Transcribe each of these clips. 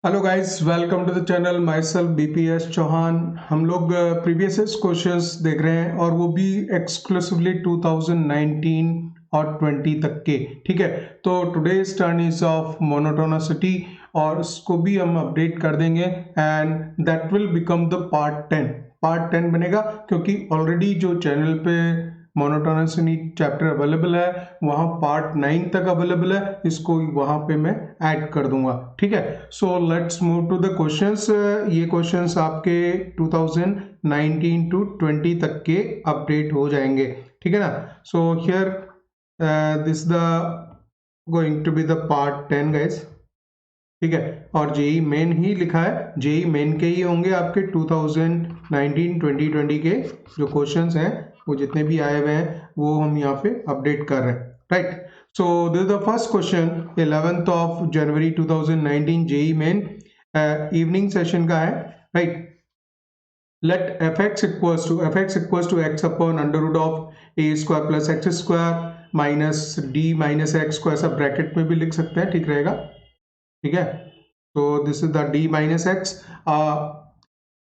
Hello guys, welcome to the channel. Myself BPS Chauhan. हम लोग previous questions देख रहे हैं और वो भी एक्सक्लूसिवली 2019 और 20 तक के। ठीक है, तो today's turn is of monotonicity और उसको भी हम अपडेट कर देंगे and that will become the part 10 बनेगा, क्योंकि ऑलरेडी जो चैनल पे मोनोटोनिसिटी चैप्टर अवेलेबल है वहाँ पार्ट 9 तक अवेलेबल है, इसको वहाँ पे मैं ऐड कर दूंगा। ठीक है, so let's move to the questions. ये क्वेश्चंस आपके 2019 टू 20 तक के अपडेट हो जाएंगे। ठीक है ना। So here this the going to be the part 10 guys. ठीक है, और जेई मेन ही लिखा है, जेई मेन के ही होंगे आपके 2019-2020 के जो क्वेश्चंस हैं, वो जितने भी आए हुए हैं वो हम यहाँ पे अपडेट कर रहे हैं। Right, so this is the first question 11th of January 2019 JEE Main evening session का है। Right, let fx equals to x upon under root of a square plus x square minus d minus x को ऐसा bracket में भी लिख सकते हैं, ठीक रहेगा। ठीक है, so this is the d minus x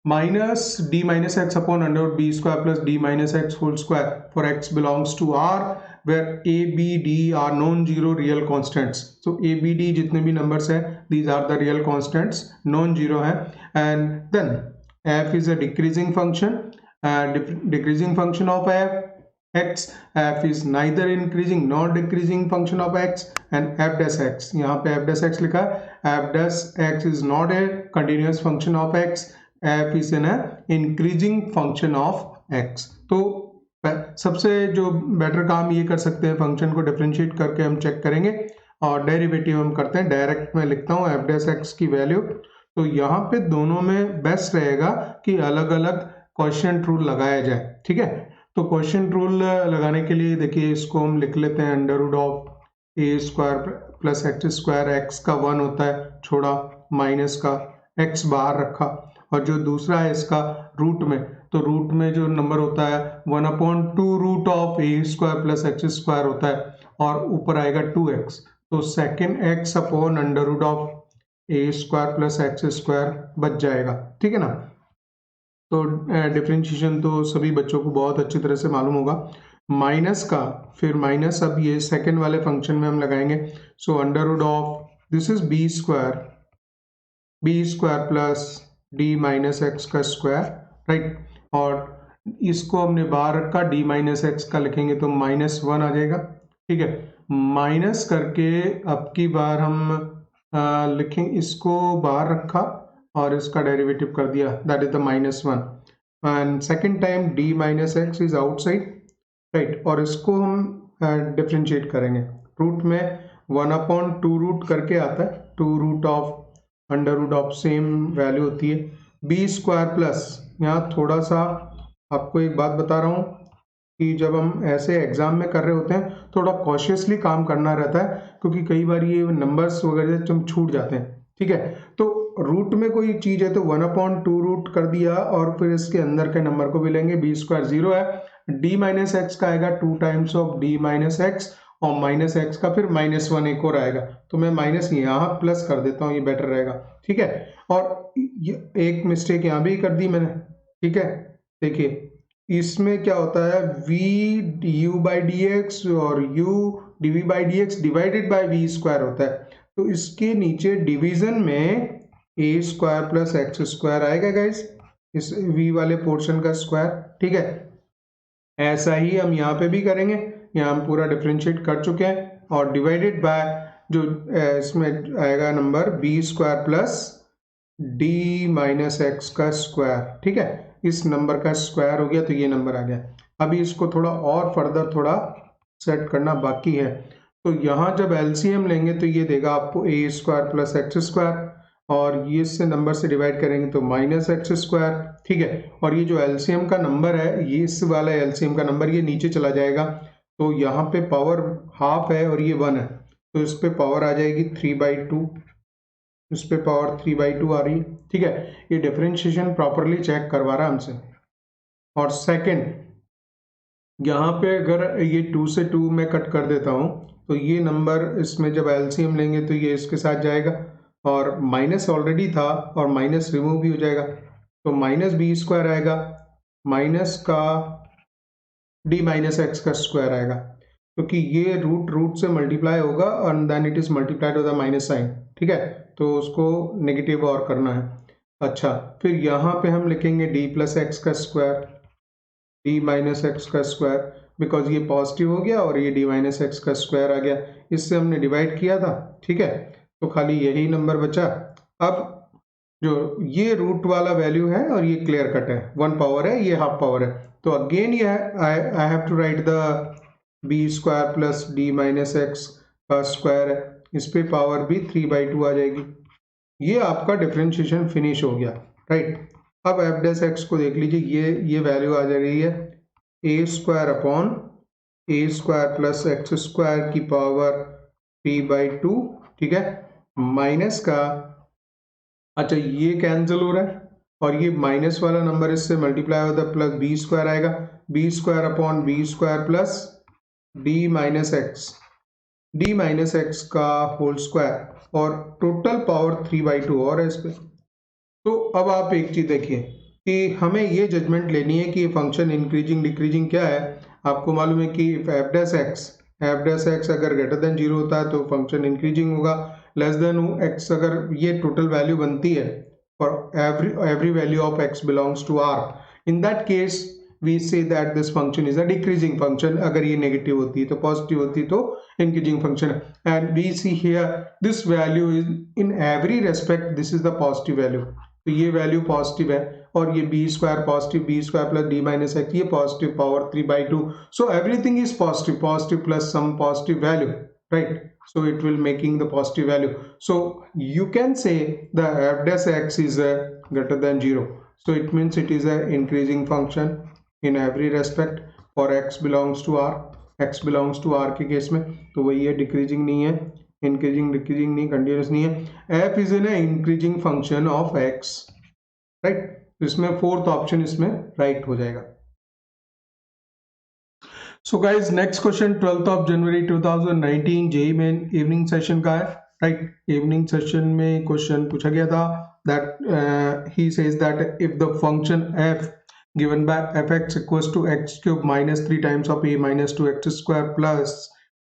minus d minus x upon under root b square plus d minus x whole square for x belongs to R where a b d are non-zero real constants. So a b d जितने भी numbers है, these are the real constants, non-zero है। and then f is a decreasing function, decreasing function of x is neither increasing nor decreasing function of x, and f dash x, यहाँ पे f dash x लिखा है, f dash x is not a continuous function of x, f is an increasing function of x। तो सबसे जो better काम ये कर सकते हैं, फंक्शन को डिफरेंशिएट करके हम चेक करेंगे और डेरिवेटिव हम करते हैं। डायरेक्ट में लिखता हूँ f dash x की वैल्यू, तो यहाँ पे दोनों में बेस्ट रहेगा कि अलग अलग क्वोशिएंट रूल लगाया जाए। ठीक है, तो क्वोशिएंट रूल लगाने के लिए देखिए, इसको हम लिख लेते हैं under root of a square plus x square. X का 1 होता है, छोड़ा, माइनस का एक्स बाहर रखा, और जो दूसरा है इसका रूट में, तो रूट में जो नंबर होता है 1/2 root of a square plus x square होता है, और ऊपर आएगा 2x, तो second x upon under root of a square plus x square बच जाएगा। ठीक है ना। तो डिफरेंशिएशन तो सभी बच्चों को बहुत अच्छी तरह से मालूम होगा। माइनस का फिर माइनस अब ये सेकंड वाले फंक्शन में हम लगाएंगे। So under root of this is b square plus d minus x का स्क्वायर। राइट, और इसको हमने बाहर रखा, डी माइनस एक्स का लिखेंगे तो -1 आ जाएगा। ठीक है, माइनस करके अब की बार हम लिखेंगे, इसको बाहर रखा और इसका डेरिवेटिव कर दिया, that is the -1, and second time D minus x is outside. Right, और इसको हम डिफ्रेंशिएट करेंगे। रूट में 1/2 रूट करके आता है, 2 root of under root of same value होती है बी स्क्वायर प्लस, यहाँ थोड़ा सा आपको एक बात बता रहा हूँ कि जब हम ऐसे एग्जाम में कर रहे होते हैं थोड़ा कॉशियसली काम करना रहता है, क्योंकि कई बार ये नंबर्स वगैरह हम छूट जाते हैं। ठीक है, तो रूट में कोई चीज है तो 1/2 रूट कर दिया, और फिर इसके अंदर के नंबर को भी लेंगे। बी स्क्वायर 0 है, डी माइनस एक्स का आएगा 2 times of D minus x, और माइनस एक्स का फिर -1 एक और आएगा, तो मैं माइनस यहाँ प्लस कर देता हूँ, ये बेटर रहेगा। ठीक है, और एक मिस्टेक यहाँ भी कर दी मैंने। ठीक है, देखिए इसमें क्या होता है, v u by d x और u dv by d x divided by v square होता है, तो इसके नीचे डिवीजन में a square plus x square आएगा गाइस, इस v वाले पोर्शन का स्क्वायर। ठीक है, ऐसा ही हम यहाँ पे भी करेंगे। यहाँ हम पूरा डिफरेंशिएट कर चुके हैं, और डिवाइडेड बाय जो इसमें आएगा number b square plus d minus x का स्क्वायर। ठीक है, इस नंबर का स्क्वायर हो गया, तो ये नंबर आ गया। अभी इसको थोड़ा और फर्दर थोड़ा सेट करना बाकी है, तो यहाँ जब एलसीएम लेंगे तो ये देगा आपको ए स्क्वायर प्लस एक्स स्क्वायर, और ये इससे नंबर से डिवाइड करेंगे तो माइनस एक्स स्क्वायर। ठीक है, और ये जो एलसीएम का नंबर है, ये इस वाला एलसीएम का नंबर ये नीचे चला जाएगा, तो यहाँ पे पावर हाफ है और ये 1 है, तो इस पे पावर आ जाएगी 3/2, इस पे पावर 3/2 आ रही है। ठीक है, ये डिफरेंशिएशन प्रॉपरली चेक करवा रहा है हमसे। और सेकंड, यहाँ पे अगर ये 2 से 2 में कट कर देता हूँ, तो ये नंबर इसमें जब एलसीएम लेंगे तो ये इसके साथ जाएगा, और माइनस ऑलरेडी था और माइनस रिमूव भी हो जाएगा, तो माइनस बी स्क्वायर आएगा माइनस का डी माइनस एक्स का स्क्वायर आएगा, क्योंकि ये रूट से मल्टीप्लाई होगा और then it is multiplied with the minus sign, ठीक है, तो उसको नेगेटिव और करना है। अच्छा, फिर यहाँ पे हम लिखेंगे डी प्लस एक्स का स्क्वायर, डी माइनस एक्स का स्क्वायर, बिकॉज ये पॉजिटिव हो गया और ये डी माइनस एक्स का स्क्वायर आ गया, इससे हमने डिवाइड किया था, ठीक है, तो खाली यही नंबर बचा। अब जो ये रूट वाला वैल्यू है और ये क्लियर कट है, 1 पावर है, ये हाफ पावर है, तो अगेन ये I have to write the b square plus d minus x का स्क्वायर है, इस पे पावर भी 3/2 आ जाएगी। ये आपका डिफरेंशिएशन फिनिश हो गया, राइट। अब एफ डैश एक्स को देख लीजिए, ये वैल्यू आ जा रही है ए स्क्वायर अपॉन ए स्क्वायर प्लस एक्स स्क्वायर की पावर 3/2, ठीक है, माइनस का, अच्छा ये कैंसिल हो रहा है और ये माइनस वाला नंबर इससे मल्टीप्लाई होता है, प्लस बी स्क्वायर आएगा, b square upon b square plus d minus x का होल स्क्वायर और टोटल पावर 3/2 और है इस पे। तो अब आप एक चीज देखिए कि हमें ये जजमेंट लेनी है कि ये फंक्शन इंक्रीजिंग डिक्रीजिंग क्या है। आपको मालूम है कि एफ डैश एक्स अगर ग्रेटर देन 0 होता है तो फंक्शन इंक्रीजिंग होगा, लेस देन एक्स अगर ये टोटल वैल्यू बनती है for every value of x belongs to R, in that case we say that this function is a decreasing function, अगर ये नेगेटिव होती है तो पॉजिटिव होती है तो इंक्रीजिंग फंक्शन है, and we see here this value is in every respect this is the positive value, तो ये वैल्यू पॉजिटिव है और ये b square positive, b square plus d minus x ये positive power 3/2, so everything is positive plus some positive value, right, so it will making the positive value, so you can say the f dash x is greater than 0, so it means it is a increasing function in every respect for x belongs to r के case में, तो वही है, decreasing नहीं है, increasing decreasing नहीं, continuous नहीं है, f is an increasing function of x, right, इसमें फोर्थ ऑप्शन इसमें राइट हो जाएगा। सो गाइज नेक्स्ट क्वेश्चन 12 जनवरी 2019 जेईई मेन इवनिंग सेशन का है, राइट, इवनिंग सेशन में क्वेश्चन पूछा गया था that he says that if the function f given by fx equals to x cube minus 3 times of a minus 2x square plus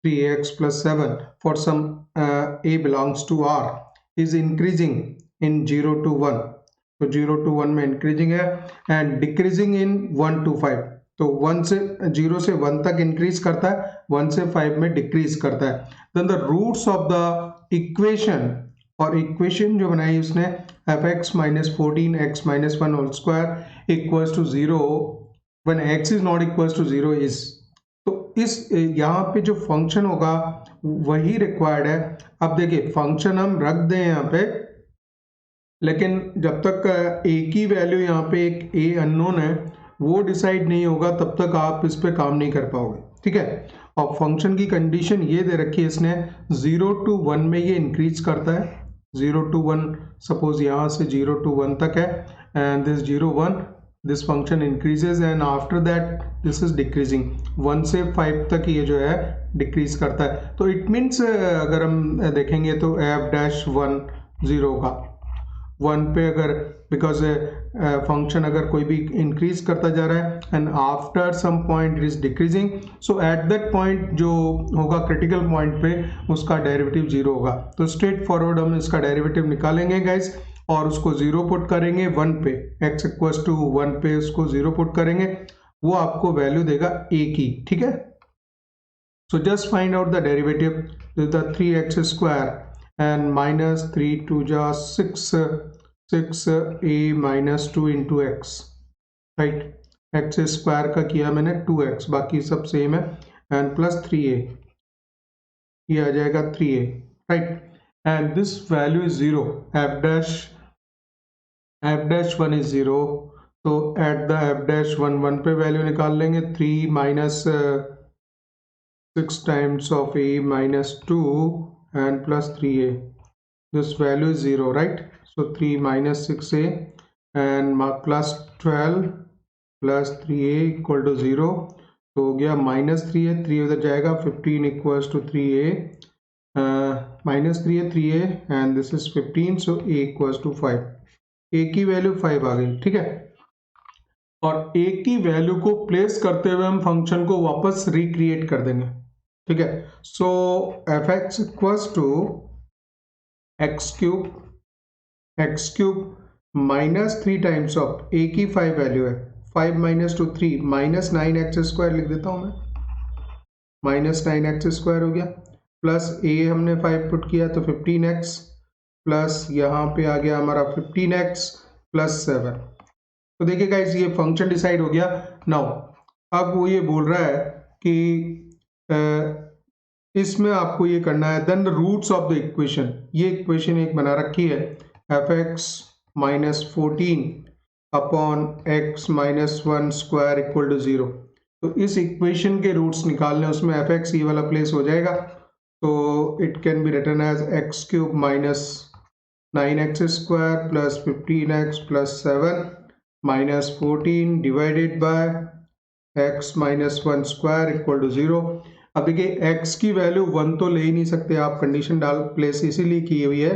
3ax plus 7 for some a belongs to r is increasing in 0 to 1, तो 0 to 1 में increasing है and decreasing in 1 to 5, तो 1 से 0 से 1 तक increase करता है, 1 से 5 में decrease करता है, then the roots of the equation, और इक्वेशन जो बनाई उसने fx minus 14x minus 1 whole square equals to 0 when x is not equals to 0 is, तो इस यहाँ पे जो फंक्शन होगा वही रिक्वायर्ड है। अब देखिए फंक्शन हम रख दें यहाँ पे, लेकिन जब तक a की वैल्यू यहाँ पे एक a अननोन है वो डिसाइड नहीं होगा तब तक आप इस पे काम नहीं कर पाओगे, ठीक है। और फंक्शन की कंडीशन ये दे रखी है इसने 0 to 1 में ये इंक्रीज करता है, 0 to 1 सपोज यहाँ से 0 to 1 तक है and this 0 1 this function increases and after that this is decreasing, 1 से 5 तक ये जो है डिक्रीज करता है, तो इट मीन्स अगर हम देखेंगे तो f-1 0 का 1 पे अगर बिकॉज फंक्शन अगर कोई भी इंक्रीज करता जा रहा है and after some point it is decreasing, so at that point जो होगा क्रिटिकल पॉइंट पे उसका डेरिवेटिव 0 होगा, तो स्ट्रेट फॉरवर्ड हम इसका डेरिवेटिव निकालेंगे गाइस और उसको 0 पुट करेंगे 1 पे, x इक्वल्स टू 1 पे उसको 0 पुट करेंगे, वो आपको वैल्यू देगा a की, ठीक है। So just find out the derivative, the 3x square and minus 3 to जा 6a minus 2 into x, right, x square का किया मैंने 2x, बाकी सब सेम है, एंड प्लस 3a, ये आ जाएगा 3a, right, and this value is 0, f-1 is 0, तो एट द f-1 1 पे वैल्यू निकाल लेंगे, 3 minus 6 times of a minus 2 and plus 3a, this value is 0, right, so 3 minus 6a and plus 12 plus 3a equal to 0, तो हो गया minus 3a, 3 उधर जाएगा, 15 equals to 3a -3 है 3a and this is 15, so a equals to 5। a की वैल्यू 5 आ गई, ठीक है। और a की वैल्यू को प्लेस करते हुए हम फंक्शन को वापस रिक्रिएट कर देंगे, ठीक है। So f x equals to x cube -3 times of a की 5 वैल्यू है, 5 माइनस टू 3 -9x² लिख देता हूं मैं, -9x² हो गया, प्लस a हमने 5 पुट किया तो 15x, प्लस यहाँ पे आ गया हमारा 15x प्लस 7। तो देखिए गाइस ये फंक्शन डिसाइड हो गया। नाउ अब वो ये बोल रहा है कि इसमें आपको ये करना है then the roots of the equation. ये इक्वेशन एक बना रखी है fx -14 upon x -1 square equal to 0। तो इस इक्वेशन के रूट्स निकालने, उसमें fx ये वाला प्लेस हो जाएगा, तो it can be written as x cube -9x² plus 15x plus 7 -14 divided by x -1 square equal to 0। अब देखिए x की वैल्यू 1 तो ले ही नहीं सकते आप, कंडीशन डाल प्लेस इसीलिए की हुई है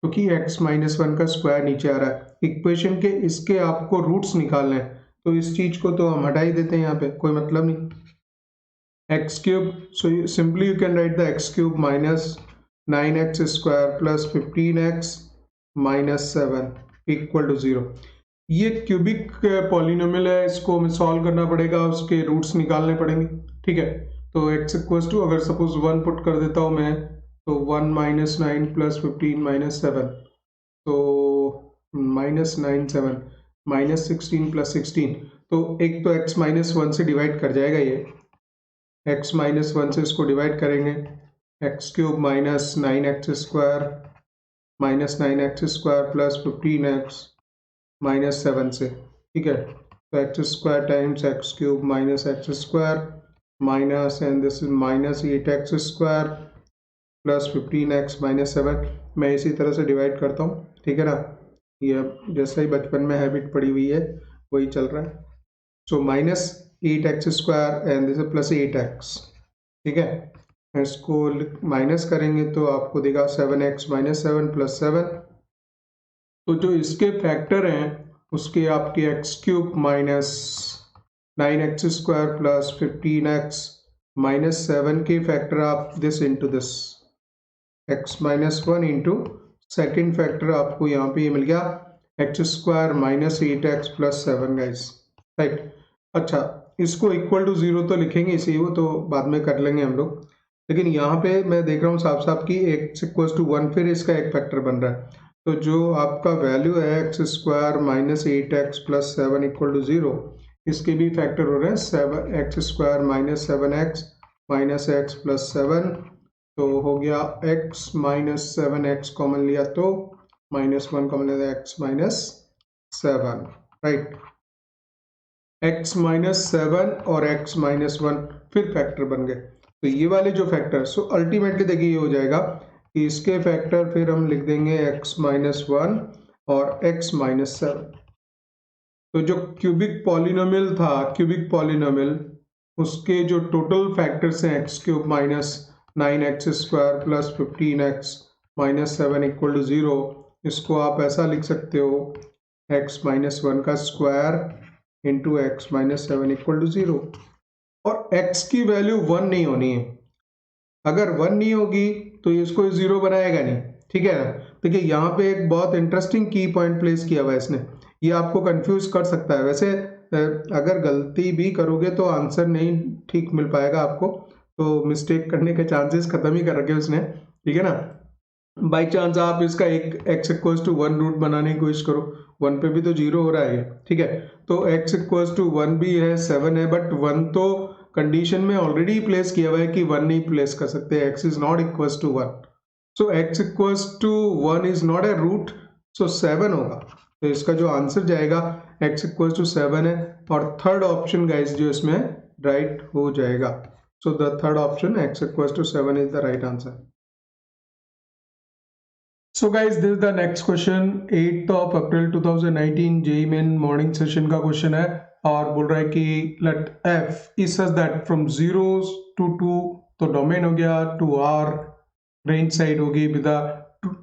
क्योंकि x -1 का स्क्वायर नीचे आ रहा है। इक्वेशन के इसके आपको रूट्स निकालने हैं, तो इस चीज को तो हम हटा ही देते हैं, यहाँ पे कोई मतलब नहीं। x cube, so simply you can write the x cube -9x² plus 15x minus 7 equal to 0। ये क्यूबिक पॉलिनोमियल है, इसको हमें सॉल्व करना पड़ेगा, उसके रूट्स निकालने पड़ेंगे, ठीक है। तो x इक्वल्स टू, अगर सपोज 1 पुट कर देता हूँ मैं, तो 1 -9 प्लस 15 माइनस 7, तो -9 7 -16 प्लस 16, तो एक तो x -1 से डिवाइड कर जाएगा, ये x -1 से इसको डिवाइड करेंगे, x cube -9x² plus 15x -7 से, ठीक है। तो x² times x cube -x² minus and this is -8x² plus 15x -7। मैं इसी तरह से डिवाइड करता हूँ, ठीक है ना, ये जैसा ही बचपन में हैबिट पड़ी हुई है वही चल रहा है। सो -8x² and this is plus 8x, ठीक है। इसको माइनस करेंगे तो आपको देगा 7x -7 प्लस 7। तो जो इसके फैक्टर हैं उसके आपके x cube -9x² plus 15x -7 के फैक्टर आप this into this x -1 into second factor आपको यहाँ पे ये मिल गया x² -8x plus 7 guys, right. अच्छा, इसको इक्वल टू 0 तो लिखेंगे इसी, वो तो बाद में कर लेंगे हम लोग, लेकिन यहाँ पे मैं देख रहा हूँ साफ साफ कि x इक्वल टू 1, फिर इसका एक फैक्टर बन रहा है। तो जो आपका वैल्यू है x² -8x plus 7 equal to 0, इसके भी फैक्टर हो रहे हैं x² -7x minus x plus 7, तो हो गया x -7x कॉमन लिया तो -1 कॉमन लिया x -7, राइट। x -7 और x -1 फिर फैक्टर बन गए, तो ये वाले जो फैक्टर, सो अल्टीमेटली देखिए ये हो जाएगा कि इसके फैक्टर फिर हम लिख देंगे x -1 और x -7। तो जो क्यूबिक पॉलिनोमियल था, क्यूबिक पॉलिनोमियल, उसके जो टोटल फैक्टर्स हैं x cube -9x² plus 15x -7 equal to 0, इसको आप ऐसा लिख सकते हो x -1 का square into x -7 equal to 0। और x की वैल्यू 1 नहीं होनी है, अगर 1 नहीं होगी तो इसको 0 बनाएगा नहीं, ठीक है ना। देखिए यहाँ पे एक बहुत इंटरेस्टिंग की पॉइंट प्लेस किया हुआ है इसने, ये आपको कंफ्यूज कर सकता है। वैसे अगर गलती भी करोगे तो आंसर नहीं ठीक मिल पाएगा आपको, तो मिस्टेक करने के चांसेस खत्म ही कर रखे उसने, ठीक है ना। बाई चांस आप इसका एक x इक्वल्स टू 1 रूट बनाने की कोशिश करो, 1 पे भी तो 0 हो रहा है, ठीक है। तो x इक्वल्स टू 1 भी है, 7 है, बट 1 तो कंडीशन में ऑलरेडी प्लेस किया हुआ है कि 1 नहीं प्लेस कर सकते, x is not equals to 1, so x equals to 1 is not a root, so 7 होगा। तो इसका जो आंसर जाएगा x इक्वल्स टू 7 है, और थर्ड ऑप्शन गाइस जो इसमें राइट हो जाएगा, so the third option x equals to 7 is the right answer. So guys, this is the next question, 8th of April 2019 JEE Main morning session का क्वेश्चन है, और बोल रहा है कि let f is such that from 0 to 2, तो domain हो गया 2R range side होगी with a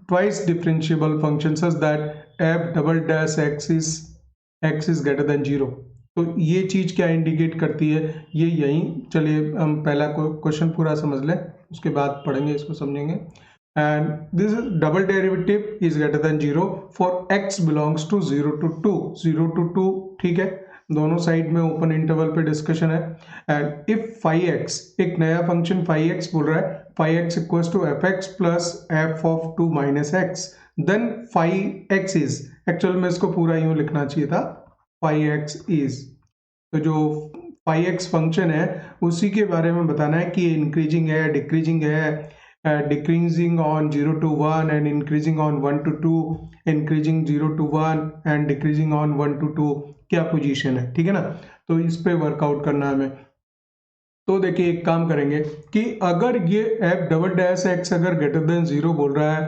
twice differentiable function such that f double dash x is greater than 0। तो ये चीज क्या इंडिकेट करती है, ये यही, चलिए हम पहला क्वेश्चन पूरा समझ लें, उसके बाद पढ़ेंगे, इसको समझेंगे। And this double derivative is greater than 0 for x belongs to 0 to 2, 0 to 2, ठीक है, दोनों साइड में ओपन इंटरवल पे डिस्कशन है। एंड इफ फाई एक्स, एक नया फंक्शन फाई एक्स बोल रहा है, phi x equals to f x plus f of 2 minus x, then phi x is, actual में इसको पूरा यूं लिखना चाहिए था, फाई एक्स इज, तो जो फाई एक्स फंक्शन है उसी के बारे में बताना है कि इंक्रीजिंग है, डिक्रीजिंग है, decreasing on 0 to 1 and increasing on 1 to 2, increasing 0 to 1 and decreasing on 1 to 2, क्या पोजीशन है, ठीक है ना। तो इस पे वर्कआउट करना है हमें। तो देखिए एक काम करेंगे कि अगर ये f डबल डैश एक्स अगर ग्रेटर देन 0 बोल रहा है,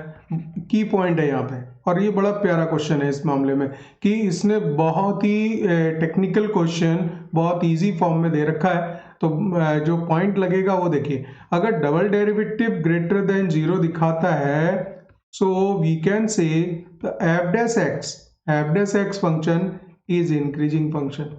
की पॉइंट है यहाँ पे, और ये बड़ा प्यारा क्वेश्चन है इस मामले में कि इसने बहुत ही टेक्निकल क्वेश्चन बहुत इजी फॉर्म में दे रखा है। तो जो पॉइंट लगेगा वो देखिए, अगर डबल डेरिवेटिव ग्रेटर देन 0 दिखाता है, so we can say f dash x function is increasing function.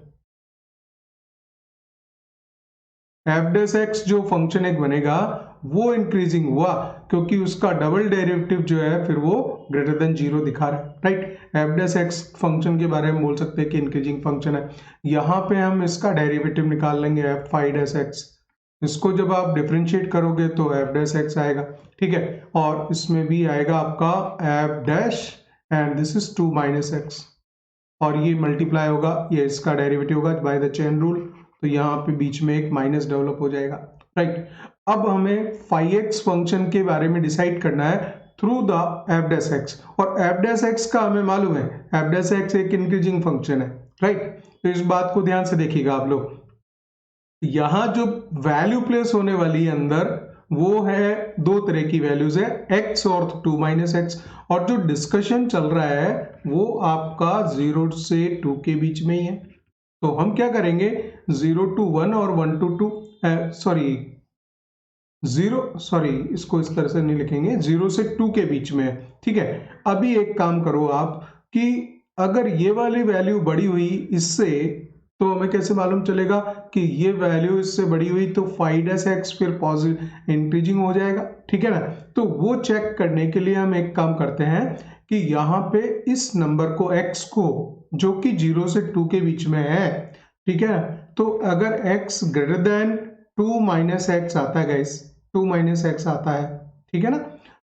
F dash x जो फंक्शन एक बनेगा वो इंक्रीजिंग हुआ क्योंकि उसका डबल डेरिवेटिव जो है फिर वो ग्रेटर देन 0 दिखा रहा है, right. F dash x function के बारे में बोल सकते हैं कि इंक्रीजिंग फंक्शन है। यहाँ पे हम इसका डेरिवेटिव निकाल लेंगे एफ फाई डैश एक्स, इसको जब आप डिफरेंशिएट करोगे तो एफ डैश एक्स आएगा, ठीक है, और इसमें भी आएगा आपका F dash and this is 2 minus x, और ये मल्टीप्लाई होगा, ये इसका डेरिवेटिव होगा बाय द चेन रूल, तो यहाँ पे बीच में एक माइनस डेवलप हो जाएगा, राइट। अब हमें फाई एक्स फंक्शन के बारे में डिसाइड करना है through the f dash x, और एफ डैश एक्स का हमें मालूम है एफ डैश एक्स एक इंक्रीजिंग फंक्शन है, राइट। तो इस बात को ध्यान से देखिएगा आप लोग, यहाँ जो वैल्यू प्लेस होने वाली है अंदर वो है दो तरह की वैल्यूज है, x और 2 माइनस एक्स, और जो डिस्कशन चल रहा है वो आपका 0 से 2 के बीच में ही है। तो हम क्या करेंगे, 0 to 1 और 1 to 2, सॉरी इसको इस तरह से नहीं लिखेंगे, 0 से 2 के बीच में है, ठीक है। अभी एक काम करो आप कि अगर ये वाली वैल्यू बड़ी हुई इससे, तो हमें कैसे मालूम चलेगा कि ये वैल्यू इससे बड़ी हुई, तो फाई डैश एक्स फिर पॉजिटिव इंक्रीजिंग हो जाएगा, ठीक है ना। तो वो चेक करने के लिए हम एक काम करते हैं कि यहाँ पे इस नंबर को x को जो कि 0 से 2 के बीच में है, ठीक है, तो अगर x greater than 2 minus x आता है गाइस, 2 माइनस एक्स आता है, ठीक है ना,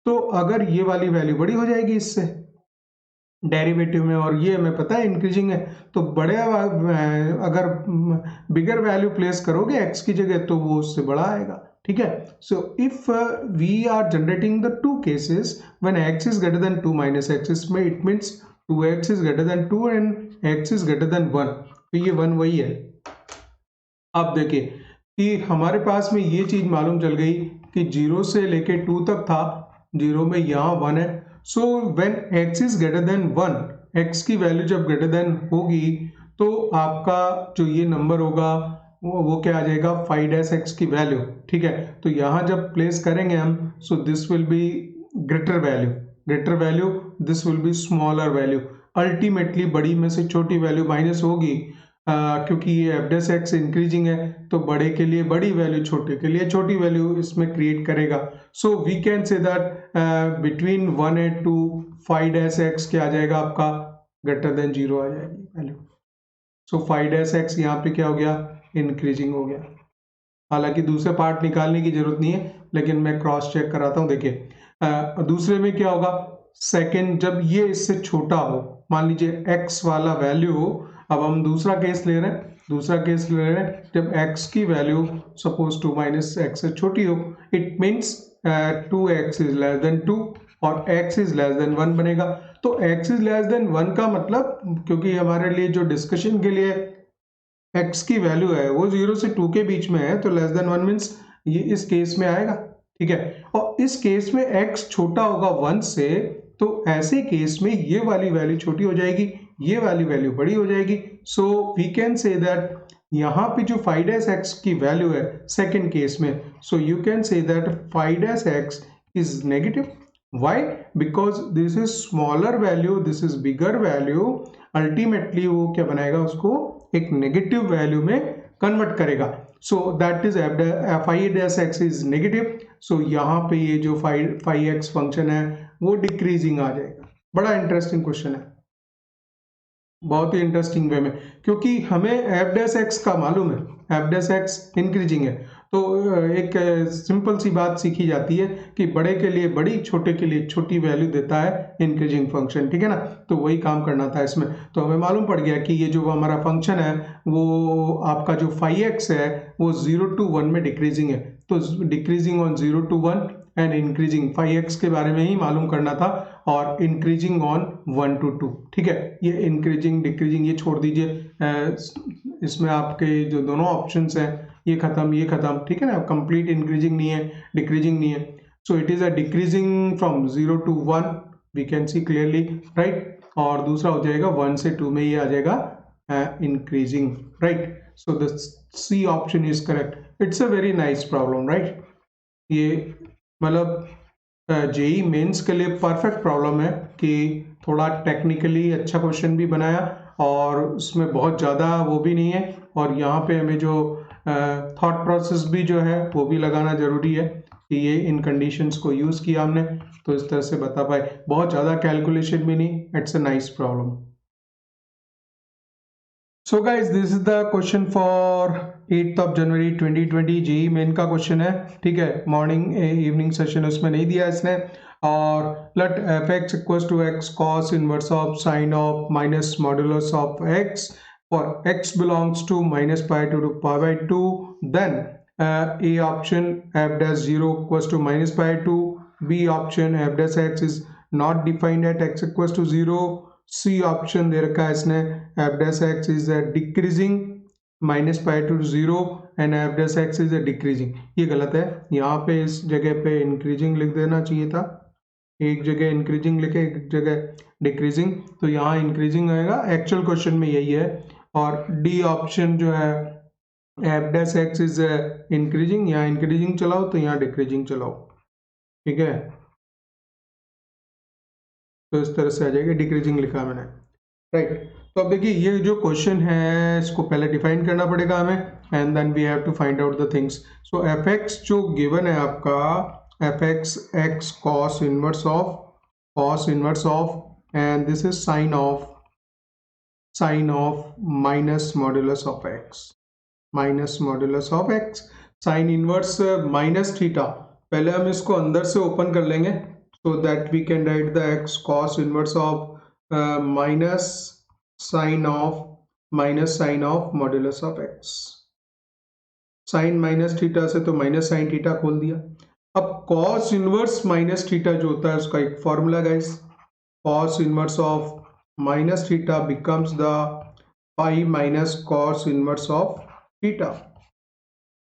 तो अगर ये वाली वैल्यू बड़ी हो जाएगी इससे डेरिवेटिव में, और ये हमें पता है इंक्रीजिंग है, तो बड़े अगर बिगर वैल्यू प्लेस करोगे x की जगह तो वो उससे बड़ा आएगा, ठीक है। So if we are generating the two cases when x is greater than 2 minus x, इसमें it means 2x is greater than 2 and x is greater than 1, तो ये 1 वही है। अब देखिए कि हमारे पास में ये चीज मालूम चल गई कि 0 से लेके 2 तक था, 0 में यहाँ 1 है, so when x is greater than 1, x की वैल्यू जब ग्रेटर देन होगी तो आपका जो ये नंबर होगा वो क्या आ जाएगा, फाई डैश एक्स की वैल्यू, ठीक है। तो यहाँ जब प्लेस करेंगे हम, so this will be greater value, this will be smaller value, ultimately बड़ी में से छोटी वैल्यू माइनस होगी, क्योंकि ये एफ डैश एक्स इंक्रीजिंग है, तो बड़े के लिए बड़ी वैल्यू, छोटे के लिए छोटी वैल्यू इसमें क्रिएट करेगा। So we can say that between 1 and 2 phi dash x क्या आ जाएगा आपका, ग्रेटर देन 0 आ जाएगी value. So phi dash x यहाँ पे क्या हो गया, इंक्रीजिंग हो गया। हालांकि दूसरे पार्ट निकालने की जरूरत नहीं है, लेकिन मैं क्रॉस चेक कराता हूँ। देखिए दूसरे में क्या होगा, सेकेंड जब ये इससे छोटा हो, मान लीजिए x वाला वैल्यू, अब हम दूसरा केस ले रहे हैं, जब x की वैल्यू सपोज 2 माइनस एक्स से छोटी हो, it means 2x is less than 2 और x इज लेस देन 1 बनेगा। तो x इज लेस देन 1 का मतलब, क्योंकि हमारे लिए जो डिस्कशन के लिए x की वैल्यू है वो 0 से 2 के बीच में है, तो लेस देन 1 मीन्स ये इस केस में आएगा, ठीक है। और इस केस में x छोटा होगा 1 से, तो ऐसे केस में ये वाली वैल्यू छोटी हो जाएगी, ये वाली वैल्यू बड़ी हो जाएगी। So we can say that यहाँ पे जो फाई डैश एक्स की वैल्यू है सेकेंड केस में, so you can say that phi dash x is negative. Why? Because this is smaller value, this is bigger value. Ultimately वो क्या बनाएगा, उसको एक नेगेटिव वैल्यू में कन्वर्ट करेगा. So that is phi dash x is negative. So यहाँ पे ये जो फाई एक्स फंक्शन है वो डिक्रीजिंग आ जाएगा. बड़ा इंटरेस्टिंग क्वेश्चन है, बहुत ही इंटरेस्टिंग वे में, क्योंकि हमें एफ डैश एक्स का मालूम है, एफ डैश एक्स इंक्रीजिंग है. तो एक सिंपल सी बात सीखी जाती है कि बड़े के लिए बड़ी, छोटे के लिए छोटी वैल्यू देता है इंक्रीजिंग फंक्शन. ठीक है ना. तो वही काम करना था इसमें. तो हमें मालूम पड़ गया कि ये जो हमारा फंक्शन है वो आपका जो फाई एक्स है वो 0 to 1 में डिक्रीजिंग है. तो decreasing on 0 to 1 and increasing, phi x के बारे में ही मालूम करना था, और इंक्रीजिंग ऑन 1 to 2. ठीक है. ये इंक्रीजिंग डिक्रीजिंग ये छोड़ दीजिए, इसमें आपके जो दोनों ऑप्शंस हैं ये खत्म, ये खत्म. ठीक है ना. कंप्लीट इंक्रीजिंग नहीं है, डिक्रीजिंग नहीं है. So it is a decreasing from 0 to 1, we can see clearly, right. और दूसरा हो जाएगा 1 से 2 में ये आ जाएगा increasing, right. So the C option is correct. It's a very nice problem, right. ये मतलब जेई मेंस के लिए परफेक्ट प्रॉब्लम है कि थोड़ा टेक्निकली अच्छा क्वेश्चन भी बनाया और उसमें बहुत ज़्यादा वो भी नहीं है, और यहाँ पे हमें जो थॉट प्रोसेस भी जो है वो भी लगाना जरूरी है कि ये इन कंडीशंस को यूज़ किया हमने, तो इस तरह से बता पाए. बहुत ज़्यादा कैलकुलेशन भी नहीं. It's a nice problem. So guys this is the question for 8th of January 2020. JEE main का क्वेश्चन है. ठीक है. मॉर्निंग इवनिंग सेशन उसमें नहीं दिया इसने. और let f x equals to x cos inverse of sine of minus modulus of x for x belongs to minus pi to pi by two. Then A option f dash 0 equals to minus pi two. B option f dash x is not defined at x equals to 0. C option दे रखा है इसने, f dash x is a decreasing minus pi two 0 and f dash x is a decreasing. ये गलत है. यहाँ पे इस जगह पे इंक्रीजिंग लिख देना चाहिए था. एक जगह इंक्रीजिंग लिखे, एक जगह डिक्रीजिंग. तो यहाँ इंक्रीजिंग आएगा. एक्चुअल क्वेश्चन में यही है. और डी ऑप्शन जो है F dash x is increasing, यहाँ इंक्रीजिंग चलाओ तो यहाँ डिक्रीजिंग चलाओ. ठीक है. तो इस तरह से आ जाएगा. डिक्रीजिंग लिखा मैंने, राइट. तो अब देखिए ये जो क्वेश्चन है इसको पहले डिफाइन करना पड़ेगा हमें, and then we have to find out the things. So f x जो गिवन है आपका, f x x cos inverse of and this is sine of minus modulus of x, minus modulus of x. Sine inverse minus theta, पहले हम इसको अंदर से open कर लेंगे so that we can write the x cos inverse of minus sine of modulus of x. Sine minus theta से तो minus sine theta खोल दिया. अब cos इनवर्स माइनस थीटा जो होता है उसका एक formula guys, cos inverse of minus theta becomes the pi minus cos inverse of theta,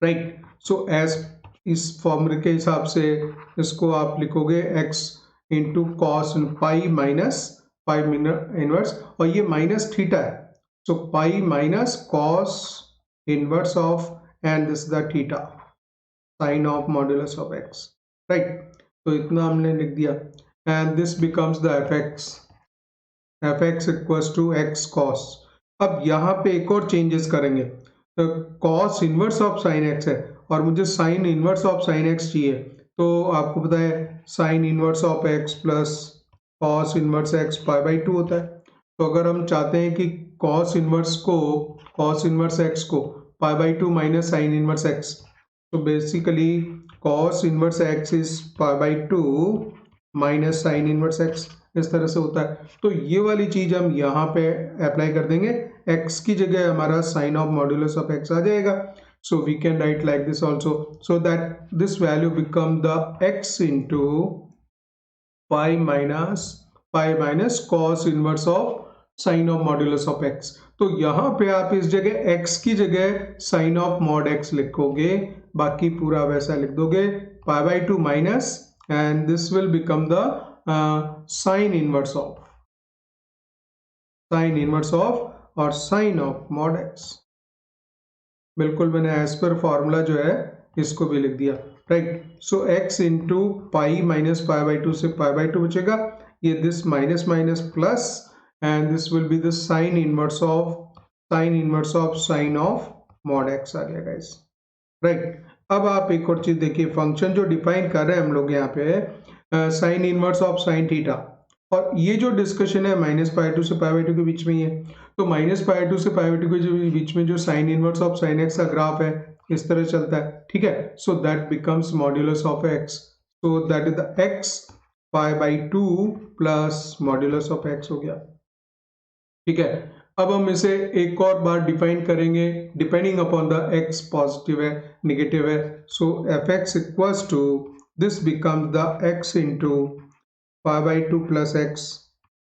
right. So as इस फॉर्मूले के हिसाब से इसको आप लिखोगे x into cos pi minus pi inverse, और ये माइनस थीटा है. So pi minus cos inverse of and this the theta sine of modulus of x, right. तो इतना हमने लिख दिया and this becomes the f x equals to x cos. अब यहाँ पे एक और चेंजेस करेंगे. तो cos inverse of sine x है और मुझे sine inverse of sine x चाहिए. तो आपको पता है sine inverse of x plus cos inverse x pi by two होता है. तो अगर हम चाहते हैं कि कॉस इनवर्स एक्स को pi by two minus sine inverse x, तो basically cos inverse x is pi by two minus sine inverse x, इस तरह से होता है. तो ये वाली चीज हम यहाँ पे अप्लाई कर देंगे. x की जगह हमारा sine of modulus of x आ जाएगा. So we can write like this also, so that this value become the x into pi minus cos inverse of sin of modulus of x. तो यहाँ पे आप इस जगह x की जगह sin of mod x लिखोगे, बाकी पूरा वैसा लिख दोगे pi by 2 minus and this will become the sin inverse of और sin of mod x. बिल्कुल मैंने एज पर फॉर्मूला जो है इसको भी लिख दिया. Right. So x into pi minus pi by two से पाई बाई टू बचेगा, ये this minus minus plus and this will be the sign inverse of sine of mod x आ गया गाइस, राइट। अब आप एक और चीज देखिए, फंक्शन जो डिफाइन कर रहे हैं हम लोग यहाँ पे sign inverse of sine theta, और ये जो डिस्कशन है माइनस पाई टू से पाई बाई टू के बीच में ही है, तो माइनस पाई टू से पाई बाई टू के बीच में जो sine inverse of sine x का ग्राफ है इस तरह चलता है, ठीक है। So that becomes modulus of x, so that is the x pi by two plus modulus of x हो गया, ठीक है। अब हम इसे एक और बार डिफाइन करेंगे depending upon the x positive है नेगेटिव है, so f x equals to this becomes the x into pi by two plus x,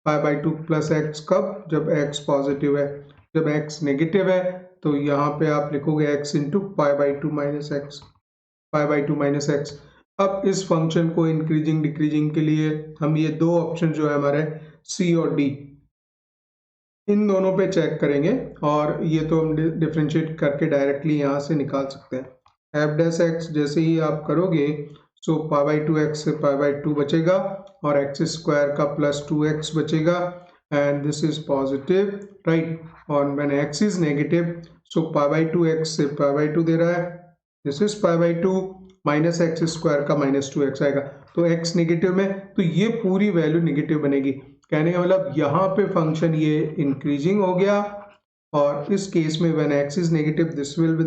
pi by two plus x कब, जब एक्स पॉजिटिव है, जब एक्स नेगेटिव है तो यहाँ पे आप लिखोगे x into pi by two minus x, pi by two minus x. अब इस फंक्शन को इंक्रीजिंग डिक्रीजिंग के लिए हम ये दो ऑप्शन जो है हमारे सी और डी, इन दोनों पे चेक करेंगे, और ये तो हम डिफ्रेंशिएट करके डायरेक्टली यहाँ से निकाल सकते हैं। एफ डैश एक्स जैसे ही आप करोगे so pi by two x से पाई बाई टू बचेगा और एक्स स्क्वायर का प्लस टू एक्स बचेगा and this is positive, right. और when x is negative so pi by two x से पाई बाई टू दे रहा है, this is pi by two minus x square का माइनस टू एक्स आएगा, तो x negative में तो ये पूरी वैल्यू नेगेटिव बनेगी। कहने का मतलब यहाँ पे फंक्शन ये इंक्रीजिंग हो गया, और इस केस में when x is negative this will be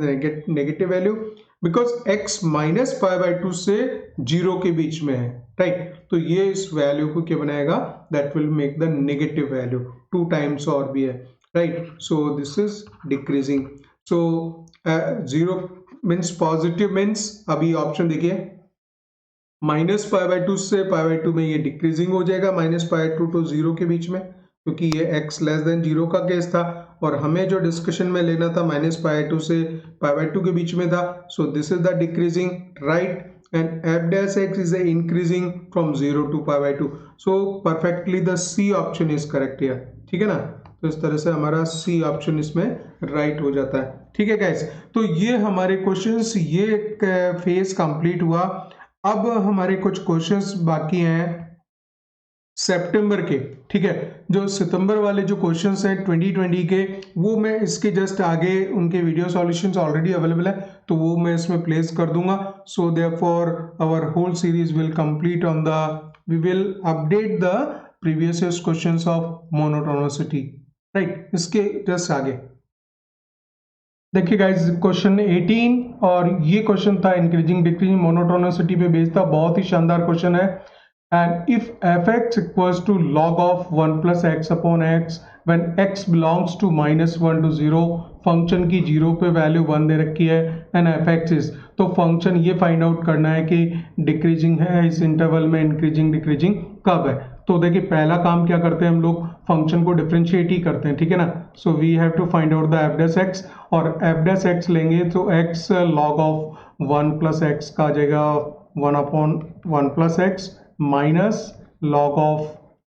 negative value because x minus pi by two से जीरो के बीच में है, राइट। तो ये इस वैल्यू को क्या बनाएगा, that will make the negative value, two times और भी है, right. So this is decreasing, so zero means positive means, अभी ऑप्शन देखिए माइनस पाई बाई टू से पाई बाई टू में ये डिक्रीजिंग हो जाएगा, minus pi two to zero के बीच में, क्योंकि ये x लेस देन जीरो का केस था और हमें जो डिस्कशन में लेना था माइनस पाई टू से पाई बाई टू के बीच में था, so this is the decreasing, right. And f dash x is increasing from zero to pi by two, so perfectly the C option is correct here, ठीक है ना। तो इस तरह से हमारा सी ऑप्शन इसमें राइट हो जाता है, ठीक है गाइस। तो ये हमारे क्वेश्चंस, ये एक फेज कंप्लीट हुआ। अब हमारे कुछ क्वेश्चंस बाकी हैं सितंबर के, ठीक है। जो सितंबर वाले जो क्वेश्चंस हैं 2020 के, वो मैं इसके जस्ट आगे उनके वीडियो सॉल्यूशंस ऑलरेडी अवेलेबल है, तो वो मैं इसमें प्लेस कर दूंगा। So therefore our whole series will complete on the, we will update the previous years questions of monotonicity, right. इसके जस्ट आगे देखिए गाइस क्वेश्चन 18, और ये क्वेश्चन था इंक्रीजिंग डिक्रीजिंग मोनोटोनिसिटी पे बेस्ड था, बहुत ही शानदार क्वेश्चन है। And if fx equals to log of 1 plus x upon x when x belongs to -1 to 0, function की 0 पे वैल्यू 1 दे रखी है एंड fx इज, तो फंक्शन ये फाइंड आउट करना है कि डिक्रीजिंग है इस इंटरवल में, इंक्रीजिंग डिक्रीजिंग कब है। तो देखिए पहला काम क्या करते हैं हम लोग, फंक्शन को डिफरेंशिएट ही करते हैं, ठीक है ना। So we have to find out the f dash x, और एफ डैश एक्स लेंगे तो x log of 1 plus x का आ जाएगा 1 upon 1 plus x minus log of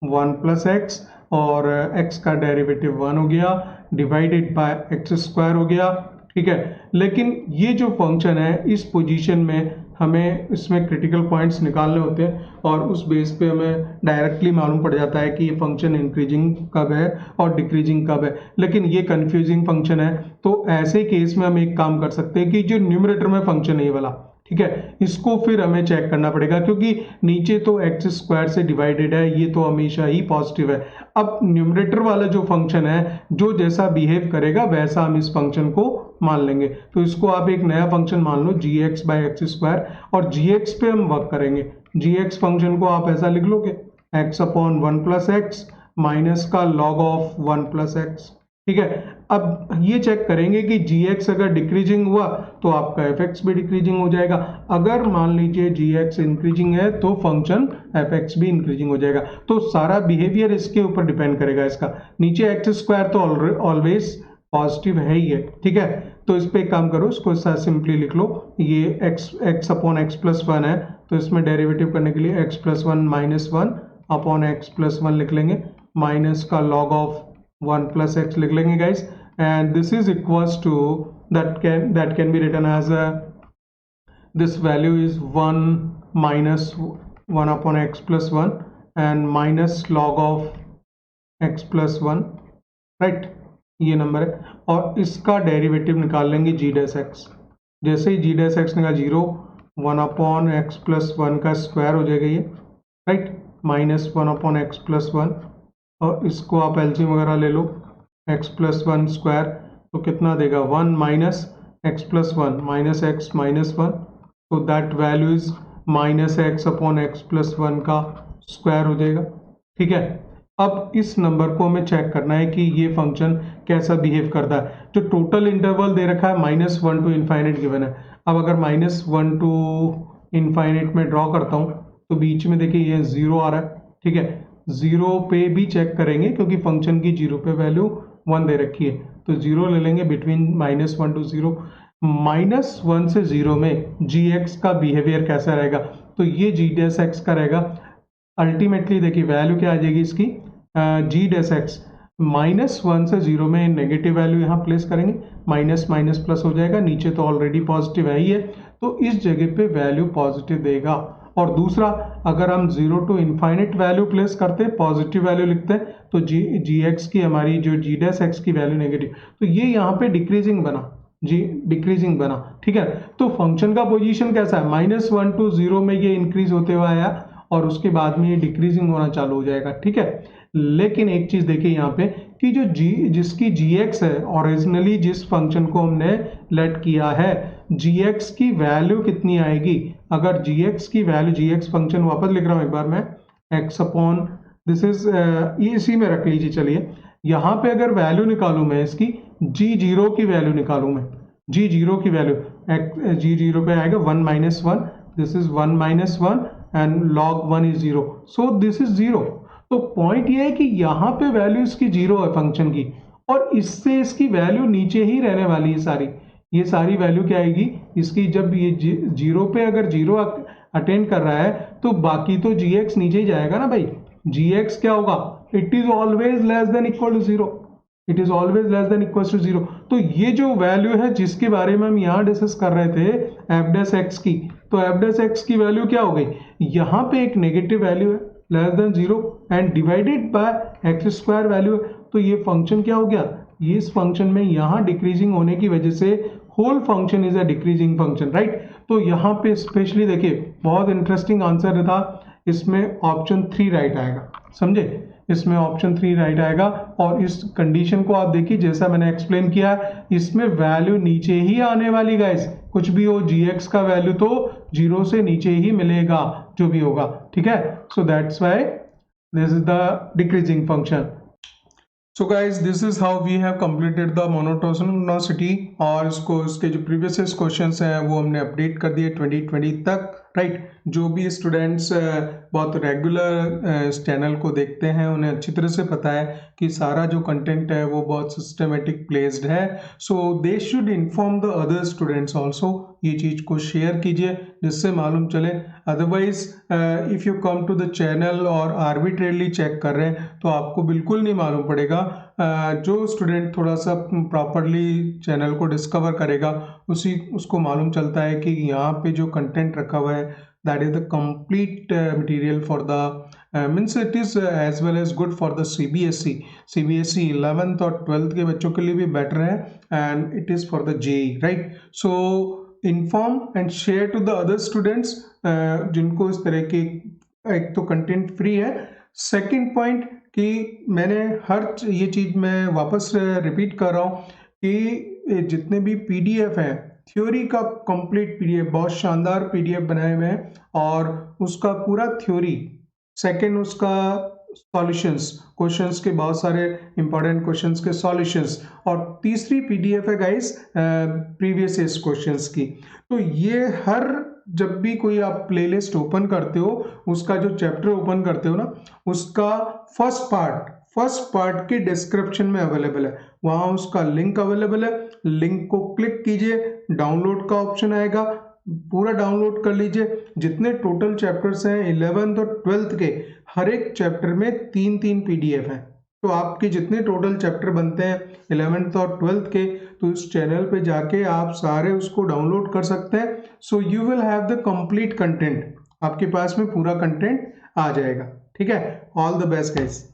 1 plus x, और x का डेरिवेटिव 1 हो गया डिवाइडेड बाय एक्स स्क्वायर हो गया, ठीक है। लेकिन ये जो फंक्शन है इस पोजीशन में हमें इसमें क्रिटिकल पॉइंट्स निकालने होते हैं, और उस बेस पे हमें डायरेक्टली मालूम पड़ जाता है कि ये फंक्शन इंक्रीजिंग कब है और डिक्रीजिंग कब है। लेकिन ये कंफ्यूजिंग फंक्शन है, तो ऐसे केस में हम एक काम कर सकते हैं कि जो न्यूमरेटर में फंक्शन है ये वाला, ठीक है, इसको फिर हमें चेक करना पड़ेगा, क्योंकि नीचे तो एक्स स्क्वायर से डिवाइडेड है, ये तो हमेशा ही पॉजिटिव है। अब न्यूमरेटर वाला जो फंक्शन है जो जैसा बिहेव करेगा वैसा हम इस फंक्शन को मान लेंगे। तो इसको आप एक नया फंक्शन मान लो जी एक्स बाई एक्स स्क्वायर, और जी एक्स पे हम वर्क करेंगे। जी एक्स फंक्शन को आप ऐसा लिख लोगे x upon 1 plus x minus का लॉग ऑफ 1 प्लस एक्स, ठीक है। अब ये चेक करेंगे कि gx अगर डिक्रीजिंग हुआ तो आपका fx भी डिक्रीजिंग हो जाएगा। अगर मान लीजिए gx इंक्रीजिंग है तो फंक्शन fx भी इंक्रीजिंग हो जाएगा। तो सारा बिहेवियर इसके ऊपर डिपेंड करेगा इसका। नीचे एक्स स्क्वायर तो ऑलवेज पॉजिटिव है ही है, ठीक है। तो इस पे एक काम करो, इसको सिंपली लिख लो, ये x अपॉन एक्स प्लस 1 है, तो इसमें डेरिवेटिव करने के लिए x plus 1 minus 1 upon x plus 1 लिख लेंगे, माइनस का लॉग ऑफ 1 प्लस एक्स लिख लेंगे guys, and this is equals to that can be written as a this value is 1 minus 1 upon x plus 1 and minus log of x plus 1, right, ये number है। और इसका derivative निकाल लेंगे g dash x। जैसे ही g dash x निकाल 0, 1 upon x plus 1 का square हो जाएगा ये, right, minus 1 upon x plus 1, और इसको आप एलसीएम वगैरह ले लो, x प्लस 1 स्क्वायर तो कितना देगा, 1 minus x plus 1 minus x minus 1, तो that value is minus x upon x plus 1 का स्क्वायर हो जाएगा। ठीक है, अब इस नंबर को हमें चेक करना है कि ये फंक्शन कैसा बिहेव करता है। जो टोटल इंटरवल दे रखा है -1 टू इनफाइनाइट गिवन है। अब अगर -1 टू इनफाइनाइट में ड्रॉ करता हूँ तो बीच में देखिए ये 0 आ रहा है। ठीक है, 0 पे भी चेक करेंगे क्योंकि फंक्शन की 0 पे वैल्यू 1 दे रखी है, तो 0 ले लेंगे बिटवीन -1 टू 0। -1 से 0 में जी एक्स का बिहेवियर कैसा रहेगा, तो ये जी डैश एक्स का रहेगा। अल्टीमेटली देखिए वैल्यू क्या आ जाएगी इसकी, जी डैश एक्स -1 से 0 में नेगेटिव वैल्यू यहाँ प्लेस करेंगे, माइनस माइनस प्लस हो जाएगा, नीचे तो ऑलरेडी पॉजिटिव है ही है, तो इस जगह पे वैल्यू पॉजिटिव देगा। और दूसरा, अगर हम 0 टू इनफाइनाइट वैल्यू प्लेस करते हैं, पॉजिटिव वैल्यू लिखते हैं, तो जी एक्स की हमारी जो जी डैश एक्स की वैल्यू नेगेटिव, तो ये यहाँ पे डिक्रीजिंग बना, जी डिक्रीजिंग बना। ठीक है, तो फंक्शन का पोजीशन कैसा है, -1 टू 0 में ये इंक्रीज होते हुए आया और उसके बाद में ये डिक्रीजिंग होना चालू हो जाएगा। ठीक है, लेकिन एक चीज देखिए यहाँ पे कि जो जिसकी जी एक्स है, ओरिजिनली जिस फंक्शन को हमने लेट किया है, जी एक्स की वैल्यू कितनी आएगी। अगर जी एक्स की वैल्यू, जी एक्स फंक्शन वापस लिख रहा हूँ एक बार मैं, एक्स अपॉन दिस इज, इसी में रख लीजिए। चलिए यहाँ पे अगर वैल्यू निकालूं मैं इसकी, g0 की वैल्यू निकालूं मैं, g0 की वैल्यू, g0 पे आएगा 1 minus 1, this is 1 minus 1 and log 1 is 0, so this is 0। तो पॉइंट ये है कि यहाँ पे वैल्यू इसकी 0 है फंक्शन की, और इससे इसकी वैल्यू नीचे ही रहने वाली है सारी, ये सारी वैल्यू क्या आएगी इसकी, जब ये 0 पे अगर 0 अटेंड कर रहा है तो बाकी तो जी एक्स नीचे ही जाएगा ना भाई। जी एक्स क्या होगा, it is always less than equal to 0, it is always less than equal to 0। तो ये जो वैल्यू है जिसके बारे में हम यहाँ डिस्कस कर रहे थे एफ डैश एक्स की, तो एफ डैश एक्स की वैल्यू क्या हो गई, यहाँ पे एक नेगेटिव वैल्यू है less than 0 and divided by x square value है, तो ये फंक्शन क्या हो गया, ये इस फंक्शन में यहाँ डिक्रीजिंग होने की वजह से whole function is a decreasing function, right. तो यहाँ पे स्पेशली देखिए बहुत इंटरेस्टिंग आंसर था, इसमें ऑप्शन 3 राइट आएगा, समझे, इसमें ऑप्शन 3 राइट आएगा। और इस कंडीशन को आप देखिए जैसा मैंने एक्सप्लेन किया, इसमें वैल्यू नीचे ही आने वाली गाइस, कुछ भी हो जी एक्स का वैल्यू तो 0 से नीचे ही मिलेगा जो भी होगा। ठीक है, so that's why this is the decreasing function. So guys this is how we have completed the monotonicity, और इसके जो प्रीवियस क्वेश्चंस हैं वो हमने अपडेट कर दिए 2020 तक, राइट। जो भी स्टूडेंट्स बहुत रेगुलर इस चैनल को देखते हैं उन्हें अच्छी तरह से पता है कि सारा जो कंटेंट है वो बहुत सिस्टमेटिक प्लेस्ड है, so they should inform the other students also, ये चीज़ को शेयर कीजिए जिससे मालूम चले। Otherwise if you come to the channel और आर्बिट्रेरली चेक कर रहे हैं तो आपको बिल्कुल नहीं मालूम पड़ेगा। जो स्टूडेंट थोड़ा सा प्रॉपरली चैनल को डिस्कवर करेगा उसको मालूम चलता है कि यहाँ पे जो कंटेंट रखा हुआ है that is the complete material for the means it is as well as good for the CBSE 11th और 12th के बच्चों के लिए भी बेटर है, and it is for the JEE, right. So inform and share to the other students जिनको इस तरह के, एक तो कंटेंट फ्री है, सेकंड पॉइंट कि मैंने ये चीज़ मैं वापस रिपीट कर रहा हूँ कि जितने भी PDF हैं, थ्योरी का कंप्लीट PDF, बहुत शानदार PDF बनाए हुए हैं, और उसका पूरा थ्योरी, सेकंड उसका सॉल्यूशंस, क्वेश्चंस के बहुत सारे इंपॉर्टेंट क्वेश्चंस के सॉल्यूशंस, और तीसरी PDF है गाइस प्रीवियस क्वेश्चंस की। तो ये हर, जब भी कोई आप प्लेलिस्ट ओपन करते हो, उसका जो चैप्टर ओपन करते हो ना, उसका फर्स्ट पार्ट के डिस्क्रिप्शन में अवेलेबल है, वहां उसका लिंक अवेलेबल है, लिंक को क्लिक कीजिए, डाउनलोड का ऑप्शन आएगा, पूरा डाउनलोड कर लीजिए। जितने टोटल चैप्टर्स हैं 11th और 12th के, हर एक चैप्टर में 3-3 PDF हैं, तो आपके जितने टोटल चैप्टर बनते हैं 11th और 12th के, तो इस चैनल पे जाके आप सारे उसको डाउनलोड कर सकते हैं। So you will have the complete content, आपके पास में पूरा कंटेंट आ जाएगा। ठीक है, ऑल द बेस्ट गाइस।